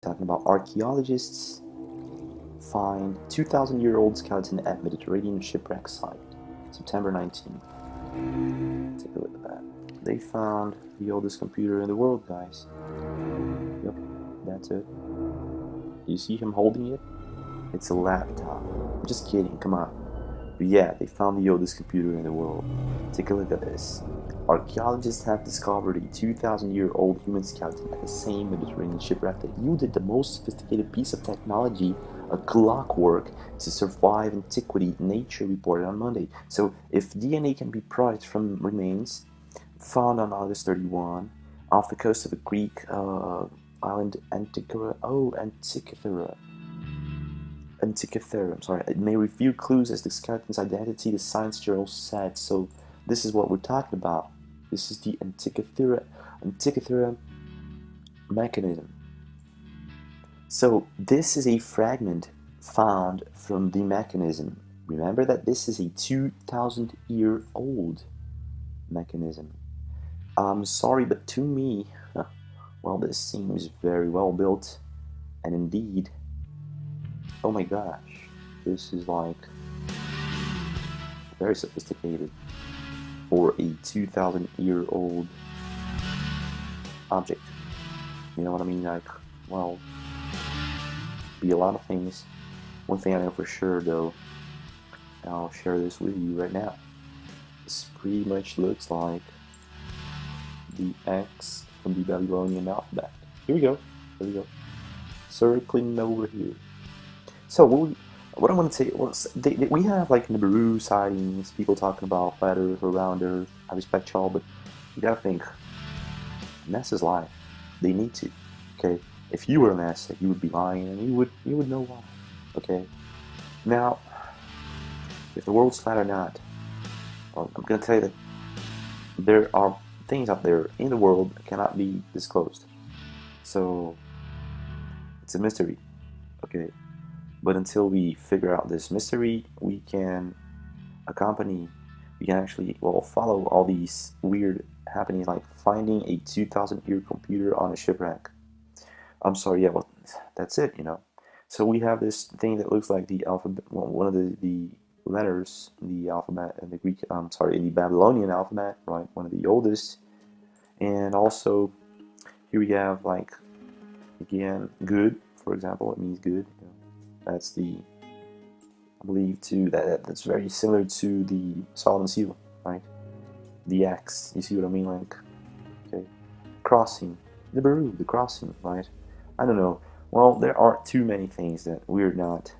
Talking about archaeologists find 2,000-year-old skeleton at Mediterranean shipwreck site, September 19th. Take a look at that. They found the oldest computer in the world, guys. Yep, that's it. You see him holding it? It's a laptop. I'm just kidding, come on. But yeah, they found the oldest computer in the world. Take a look at this. Archaeologists have discovered a 2,000-year-old human skeleton at the same Mediterranean shipwreck that yielded the most sophisticated piece of technology, a clockwork, to survive antiquity, Nature reported on Monday. So if DNA can be prized from remains found on August 31 off the coast of a Greek island, Antikythera, I'm sorry, it may reveal clues as the skeleton's identity, the science journal said. So this is what we're talking about. This is the Antikythera mechanism. So this is a fragment found from the mechanism. Remember that this is a 2,000-year-old mechanism. I'm sorry, but to me, well, this seems very well built, and indeed, oh my gosh, this is like very sophisticated for a 2,000-year-old object. You know what I mean? Like, well, be a lot of things. One thing I know for sure, though, and I'll share this with you right now. This pretty much looks like the X from the Babylonian alphabet. Here we go. Here we go. Circling over here. So what I want to say was, we have like Nibiru sightings, people talking about flat Earth or round Earth. I respect y'all, but you gotta think, NASA's lying. They need to. Okay, if you were NASA, you would be lying, and you would know why. Okay, now if the world's flat or not, well, I'm gonna tell you that there are things out there in the world that cannot be disclosed. So it's a mystery. Okay. But until we figure out this mystery, we can actually, well, follow all these weird happenings, like finding a 2,000-year computer on a shipwreck. I'm sorry, yeah, well, that's it, you know. So we have this thing that looks like the alphabet, well, one of the letters in the alphabet, in the Greek, in the Babylonian alphabet, right, one of the oldest. And also, here we have, like, again, good, for example, it means good, you know. That's the, I believe, that's very similar to the Solomon seal, right? The X, you see what I mean? Like, okay, crossing, the crossing, right? I don't know. Well, there are too many things that we're not.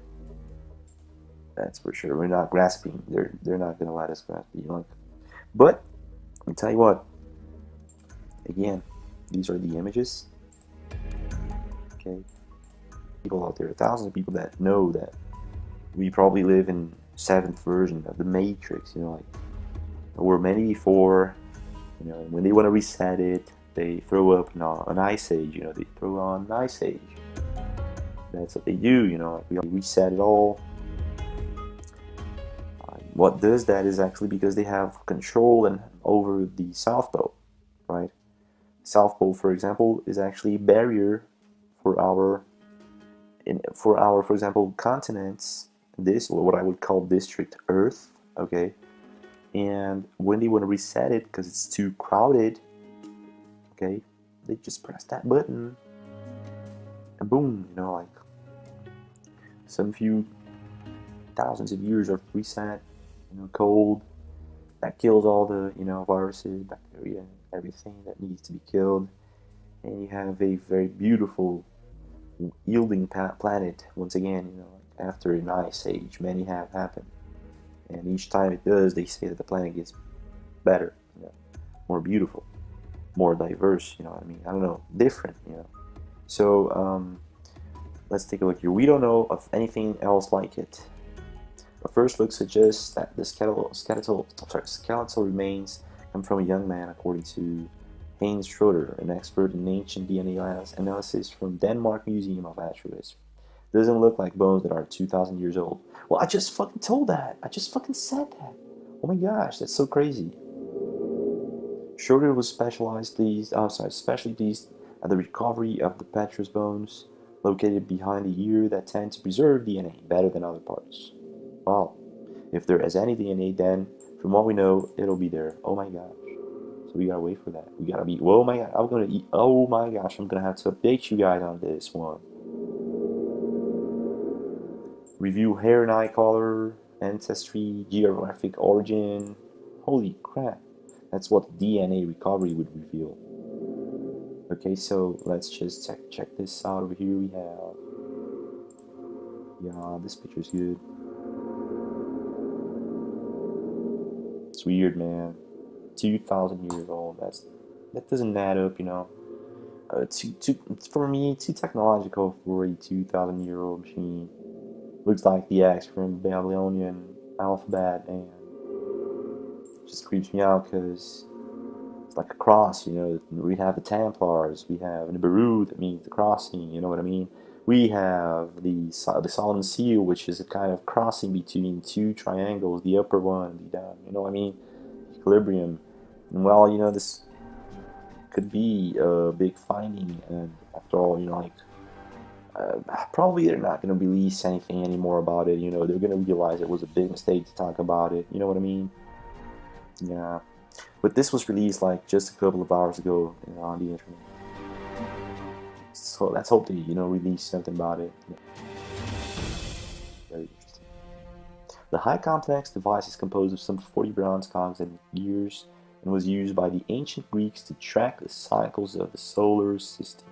That's for sure. We're not grasping. They're not gonna let us grasp. You know, like, but let me tell you what. Again, these are the images. Okay. People out there, thousands of people that know that we probably live in 7th version of the Matrix, you know, like, or many before, you know, when they want to reset it, they throw up an ice age, you know, they throw on an ice age. That's what they do, you know, like, we reset it all. What does that is actually because they have control over the South Pole, right? South Pole, for example, is actually a barrier for our for example, continents, this, or what I would call district Earth, okay, and when they want to reset it because it's too crowded, okay, they just press that button, and boom, you know, like, some few thousands of years of reset, you know, cold, that kills all the, you know, viruses, bacteria, everything that needs to be killed, and you have a very beautiful yielding planet once again, you know, after an ice age. Many have happened, and each time it does, they say that the planet gets better, you know, more beautiful, more diverse, you know what I mean? I don't know, different, you know. So let's take a look here. We don't know of anything else like it. A first look suggests that the skeletal remains come from a young man, according to Heinz Schroeder, an expert in ancient DNA analysis from Denmark Museum of Natural History. Doesn't look like bones that are 2,000 years old. Well, I just fucking told that. I just fucking said that. Oh my gosh, that's so crazy. Schroeder was especially pleased at the recovery of the petrous bones located behind the ear that tend to preserve DNA better than other parts. Well, if there is any DNA, then from what we know, it'll be there. Oh my gosh. So we gotta wait for that. We gotta be, oh my god, I'm gonna eat, oh my gosh, I'm gonna have to update you guys on this one. Review hair and eye color, ancestry, geographic origin. Holy crap. That's what DNA recovery would reveal. Okay, so let's just check this out. Over here we have, yeah, this picture's good. It's weird, man. 2,000 years old. That doesn't add up, you know. For me, too technological for a 2,000-year-old machine. Looks like the X from Babylonian alphabet, and it just creeps me out because it's like a cross, you know. We have the Templars, we have the Baru, that means the crossing, you know what I mean. We have the Solomon seal, which is a kind of crossing between two triangles, the upper one and the down, you know what I mean. Equilibrium. And well, you know, this could be a big finding, and after all, you know, like, probably they're not going to release anything anymore about it, you know. They're going to realize it was a big mistake to talk about it, you know what I mean. Yeah, but this was released like just a couple of hours ago, you know, on the internet, so let's hope they, you know, release something about it. Yeah. Very interesting. The high complex device is composed of some 40 bronze cogs and gears, and was used by the ancient Greeks to track the cycles of the solar system.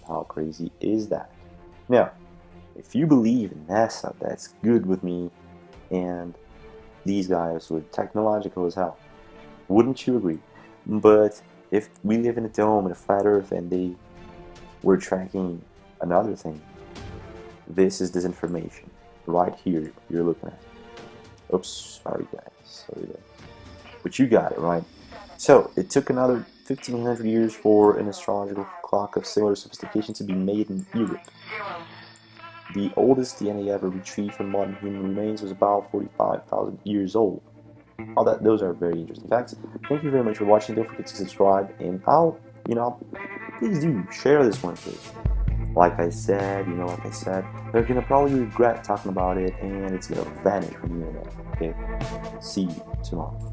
How crazy is that? Now, if you believe in NASA, that's good with me, and these guys were technological as hell. Wouldn't you agree? But if we live in a dome in a flat Earth and they were tracking another thing, this is disinformation. Right here, you're looking at. Oops, sorry guys. But you got it, right? So, it took another 1,500 years for an astrological clock of similar sophistication to be made in Europe. The oldest DNA ever retrieved from modern human remains was about 45,000 years old. Those are very interesting facts. Thank you very much for watching. Don't forget to subscribe, and please do share this one, please. Like I said, they're gonna probably regret talking about it, and it's gonna vanish from the internet. Okay, see you tomorrow.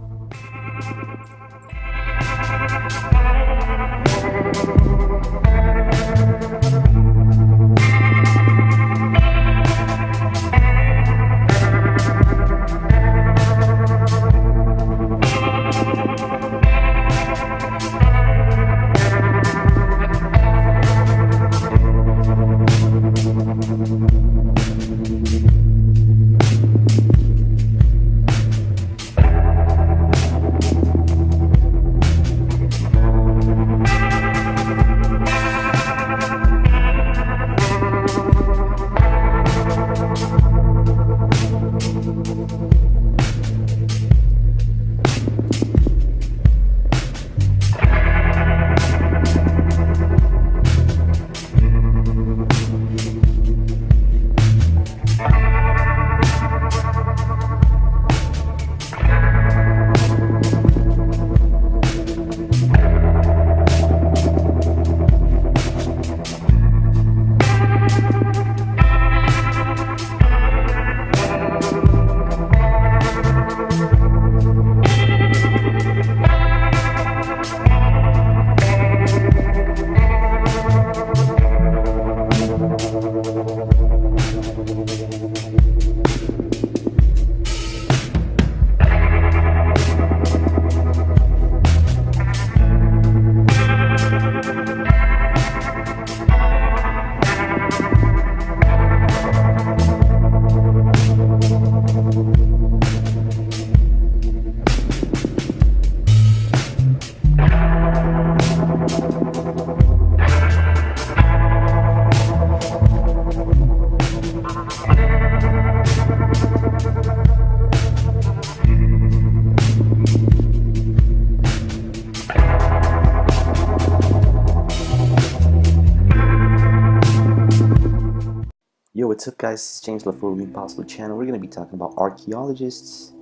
Yo, what's up guys, it's James LaFleur of the Impossible channel. We're going to be talking about archaeologists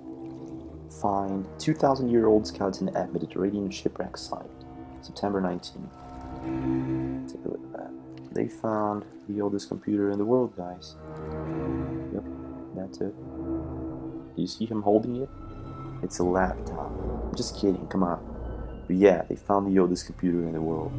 find 2,000-year-old skeleton at Mediterranean shipwreck site, September 19th. Take a look at that. They found the oldest computer in the world, guys. Yep, that's it. You see him holding it? It's a laptop. I'm just kidding, come on. But yeah, they found the oldest computer in the world.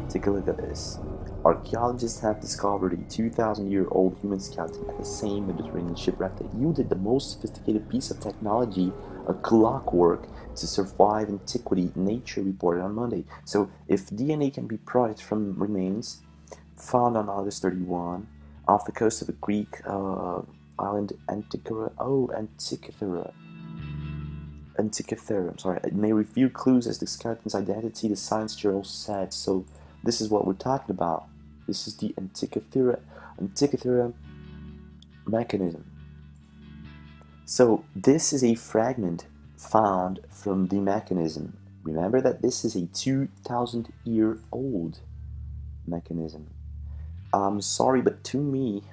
Take a look at this. Archaeologists have discovered a 2,000-year-old human skeleton at the same Mediterranean shipwreck that yielded the most sophisticated piece of technology, a clockwork, to survive antiquity, Nature reported on Monday. So if DNA can be produced from remains found on August 31 off the coast of the Greek island Antikythera, Antikythera, I'm sorry, it may reveal clues as the skeleton's identity, the science journal said. So this is what we're talking about. This is the Antikythera mechanism. So this is a fragment found from the mechanism. Remember that this is a 2,000-year-old mechanism. I'm sorry, but to me,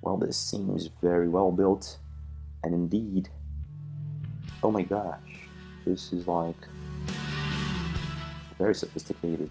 well, this seems very well built, and indeed, oh my gosh, this is like very sophisticated.